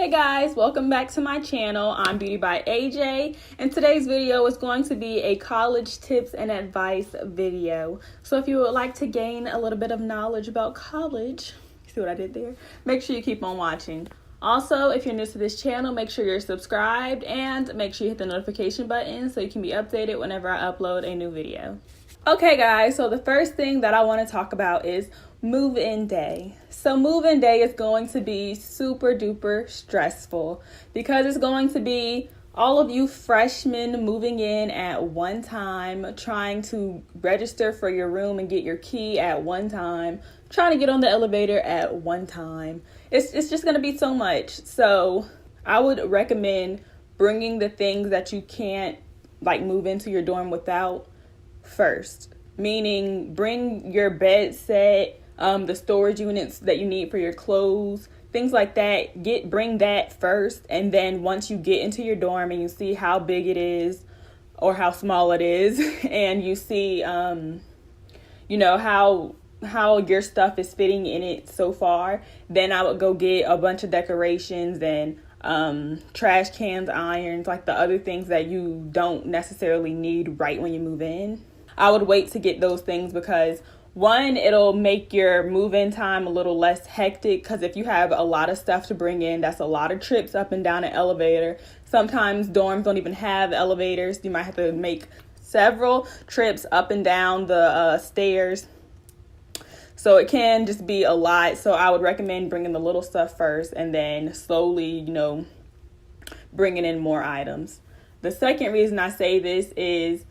Hey guys, welcome back to my channel. I'm Beauty by AJ, and today's video is going to be a college tips and advice video. So if you would like to gain a little bit of knowledge about college, see what I did there? Make sure you keep on watching. Also, if you're new to this channel, make sure you're subscribed and make sure you hit the notification button so you can be updated whenever I upload a new video. Okay guys, so the first thing that I want to talk about is move-in day. So move-in day is going to be super duper stressful because it's going to be all of you freshmen moving in at one time, trying to register for your room and get your key at one time, trying to get on the elevator at one time. It's just going to be so much. So I would recommend bringing the things that you can't move into your dorm without first, meaning bring your bed set, the storage units that you need for your clothes, things like that. Bring that first, and then once you get into your dorm and you see how big it is or how small it is, and you see how your stuff is fitting in it so far, then I would go get a bunch of decorations and trash cans, irons, like the other things that you don't necessarily need right when you move in. I would wait to get those things because one, it'll make your move-in time a little less hectic, because if you have a lot of stuff to bring in, that's a lot of trips up and down an elevator. Sometimes dorms don't even have elevators. You might have to make several trips up and down the stairs. So it can just be a lot. So I would recommend bringing the little stuff first and then slowly, bringing in more items. The second reason I say this is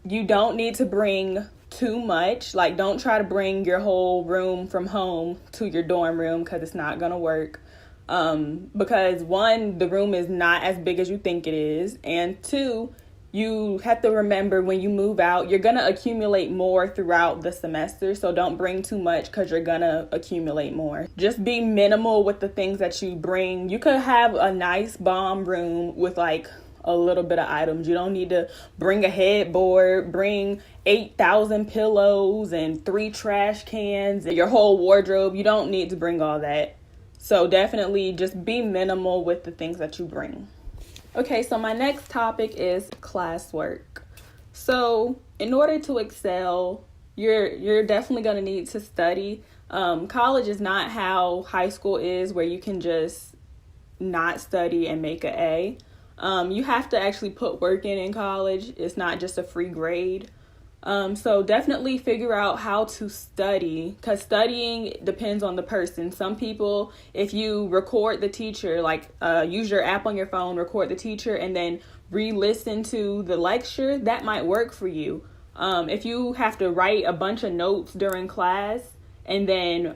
you don't need to bring too much. Don't try to bring your whole room from home to your dorm room, because it's not going to work. Because one, the room is not as big as you think it is. And two, you have to remember when you move out, you're going to accumulate more throughout the semester. So don't bring too much because you're going to accumulate more. Just be minimal with the things that you bring. You could have a nice bomb room with a little bit of items. You don't need to bring a headboard, bring 8,000 pillows and 3 trash cans and your whole wardrobe. You don't need to bring all that. So definitely just be minimal with the things that you bring. Okay, so my next topic is classwork. So in order to excel, you're definitely going to need to study. College is not how high school is, where you can just not study and make an A. You have to actually put work in college. It's not just a free grade. So definitely figure out how to study, because studying depends on the person. Some people, if you record the teacher, use your app on your phone, record the teacher, and then re-listen to the lecture, that might work for you. If you have to write a bunch of notes during class and then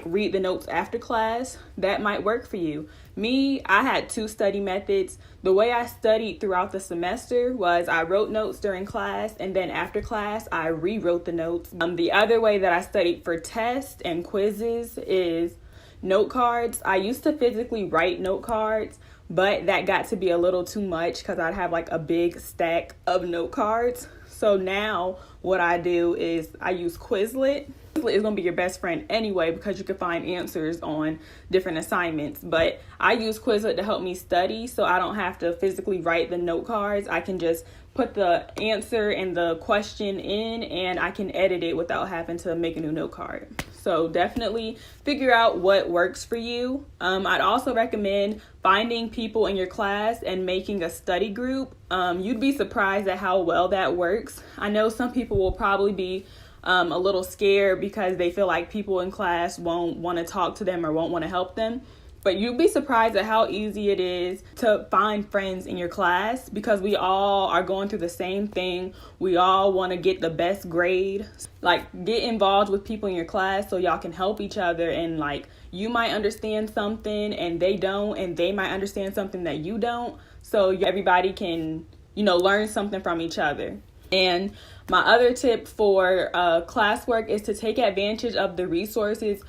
read the notes after class, that might work for you. Me, I had 2 study methods. The way I studied throughout the semester was I wrote notes during class, and then after class, I rewrote the notes. The other way that I studied for tests and quizzes is note cards. I used to physically write note cards, but that got to be a little too much because I'd have a big stack of note cards. So now what I do is I use Quizlet. Quizlet is going to be your best friend anyway, because you can find answers on different assignments. But I use Quizlet to help me study, so I don't have to physically write the note cards. I can just put the answer and the question in, and I can edit it without having to make a new note card. So definitely figure out what works for you. I'd also recommend finding people in your class and making a study group. You'd be surprised at how well that works. I know some people will probably be a little scared because they feel like people in class won't want to talk to them or won't want to help them. But you'd be surprised at how easy it is to find friends in your class, because we all are going through the same thing. We all want to get the best grade. Get involved with people in your class so y'all can help each other. And you might understand something and they don't, and they might understand something that you don't. So everybody can, learn something from each other. And my other tip for classwork is to take advantage of the resources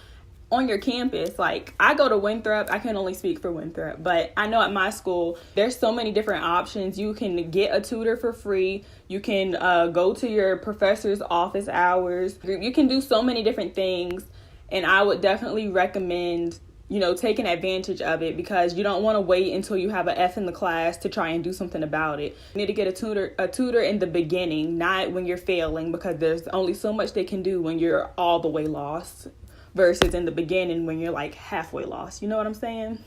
on your campus. I go to Winthrop. I can only speak for Winthrop, but I know at my school there's so many different options. You can get a tutor for free. You can go to your professor's office hours. You can do so many different things, and I would definitely recommend taking advantage of it, because you don't want to wait until you have an F in the class to try and do something about it. You need to get a tutor in the beginning, not when you're failing, because there's only so much they can do when you're all the way lost versus in the beginning when you're like halfway lost. You know what I'm saying?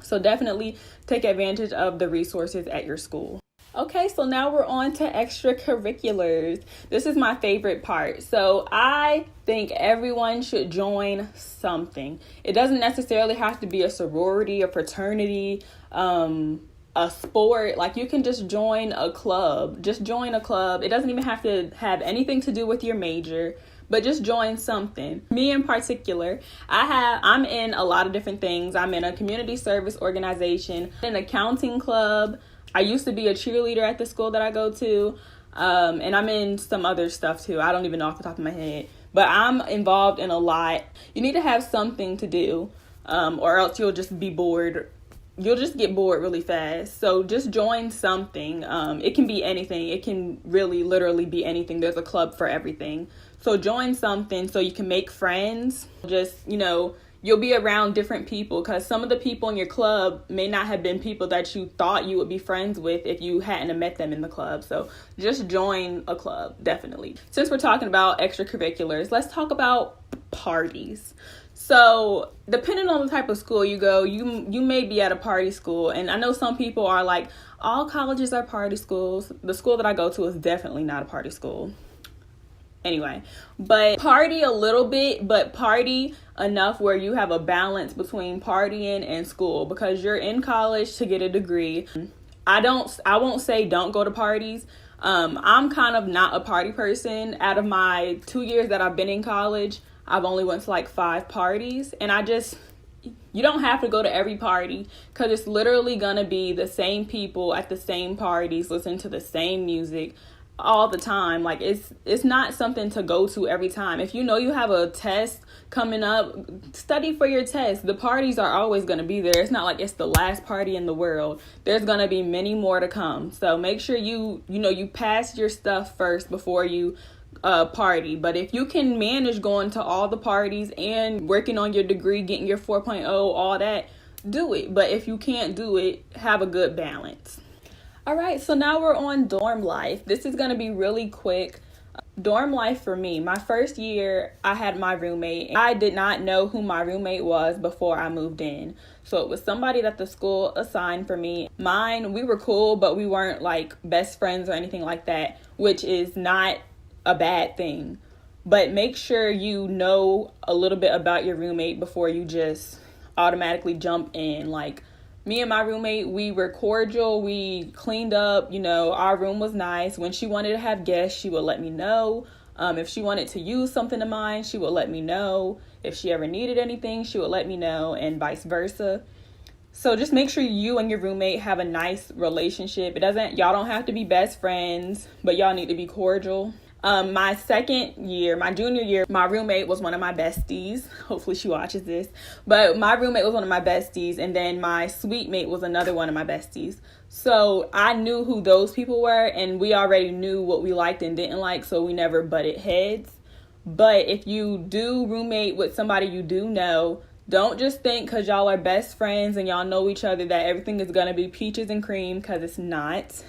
So definitely take advantage of the resources at your school. Okay, so now we're on to extracurriculars. This is my favorite part. So I think everyone should join something. It doesn't necessarily have to be a sorority, a fraternity, a sport. Like, you can just join a club. Just join a club. It doesn't even have to have anything to do with your major, but just join something. Me in particular, I'm in a lot of different things. I'm in a community service organization, an accounting club. I used to be a cheerleader at the school that I go to, and I'm in some other stuff too. I don't even know off the top of my head, but I'm involved in a lot. You need to have something to do, or else you'll just be bored. You'll just get bored really fast. So just join something. It can be anything. It can really literally be anything. There's a club for everything. So join something so you can make friends. Just, you'll be around different people, because some of the people in your club may not have been people that you thought you would be friends with if you hadn't met them in the club. So just join a club, definitely. Since we're talking about extracurriculars, let's talk about parties. So depending on the type of school you go, you may be at a party school. And I know some people are like, all colleges are party schools. The school that I go to is definitely not a party school. Anyway, but party a little bit, but party enough where you have a balance between partying and school, because you're in college to get a degree. I won't say don't go to parties. I'm kind of not a party person. Out of my 2 years that I've been in college, I've only went to like 5 parties, and you don't have to go to every party, because it's literally gonna be the same people at the same parties, listening to the same music all the time. Like, it's not something to go to every time. If you know you have a test coming up, study for your test. The parties are always going to be there. It's not like it's the last party in the world. There's going to be many more to come. So make sure you pass your stuff first before you party. But if you can manage going to all the parties and working on your degree, getting your 4.0, all that, do it. But if you can't do it, have a good balance. All right, so now we're on dorm life. This is going to be really quick. Dorm life for me, my first year, I had my roommate. I did not know who my roommate was before I moved in. So it was somebody that the school assigned for me. We were cool, but we weren't like best friends or anything like that, which is not a bad thing. But make sure you know a little bit about your roommate before you just automatically jump in. Like, me and my roommate, we were cordial. We cleaned up. Our room was nice. When she wanted to have guests, she would let me know. If she wanted to use something of mine, she would let me know. If she ever needed anything, she would let me know, and vice versa. So just make sure you and your roommate have a nice relationship. Y'all don't have to be best friends, but y'all need to be cordial. My junior year, my roommate was one of my besties. Hopefully she watches this. But my roommate was one of my besties, and then my suite mate was another one of my besties. So I knew who those people were, and we already knew what we liked and didn't like, so we never butted heads. But if you do roommate with somebody you do know, don't just think because y'all are best friends and y'all know each other that everything is going to be peaches and cream, because it's not.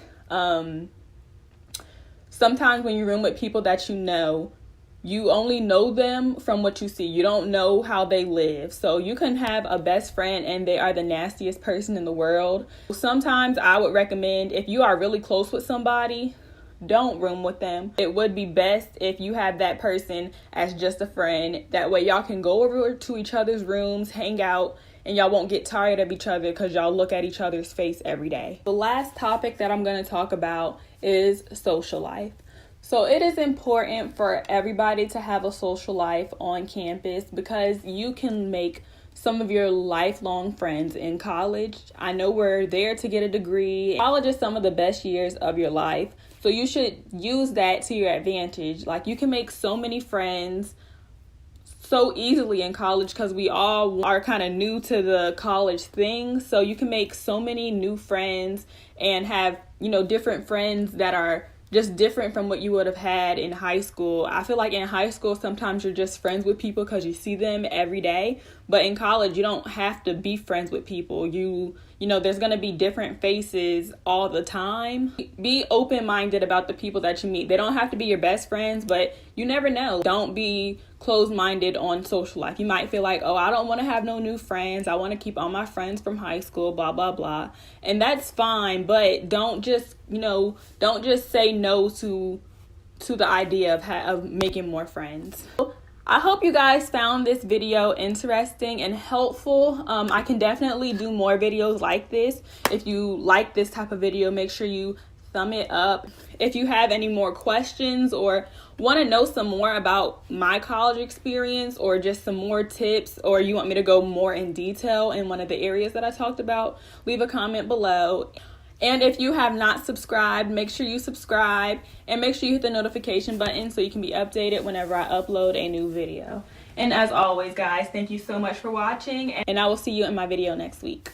Sometimes when you room with people that you only know them from what you see. You don't know how they live. So you can have a best friend and they are the nastiest person in the world. Sometimes I would recommend, if you are really close with somebody, don't room with them. It would be best if you have that person as just a friend. That way y'all can go over to each other's rooms, hang out, and y'all won't get tired of each other because y'all look at each other's face every day. The last topic that I'm going to talk about is social life. So it is important for everybody to have a social life on campus, because you can make some of your lifelong friends in college. I know we're there to get a degree. College is some of the best years of your life. So you should use that to your advantage. Like, you can make so many friends so easily in college because we all are kind of new to the college thing. So you can make so many new friends and have, different friends that are just different from what you would have had in high school. I feel like in high school, sometimes you're just friends with people because you see them every day. But in college, you don't have to be friends with people. You know, there's going to be different faces all the time. Be open-minded about the people that you meet. They don't have to be your best friends, but you never know. Don't be closed-minded on social life. You might feel like, oh, I don't want to have no new friends. I want to keep all my friends from high school, blah, blah, blah. And that's fine, but don't just say no to the idea of making more friends. I hope you guys found this video interesting and helpful. I can definitely do more videos like this. If you like this type of video, make sure you thumb it up. If you have any more questions or want to know some more about my college experience or just some more tips, or you want me to go more in detail in one of the areas that I talked about, leave a comment below. And if you have not subscribed, make sure you subscribe and make sure you hit the notification button so you can be updated whenever I upload a new video. And as always, guys, thank you so much for watching, and I will see you in my video next week.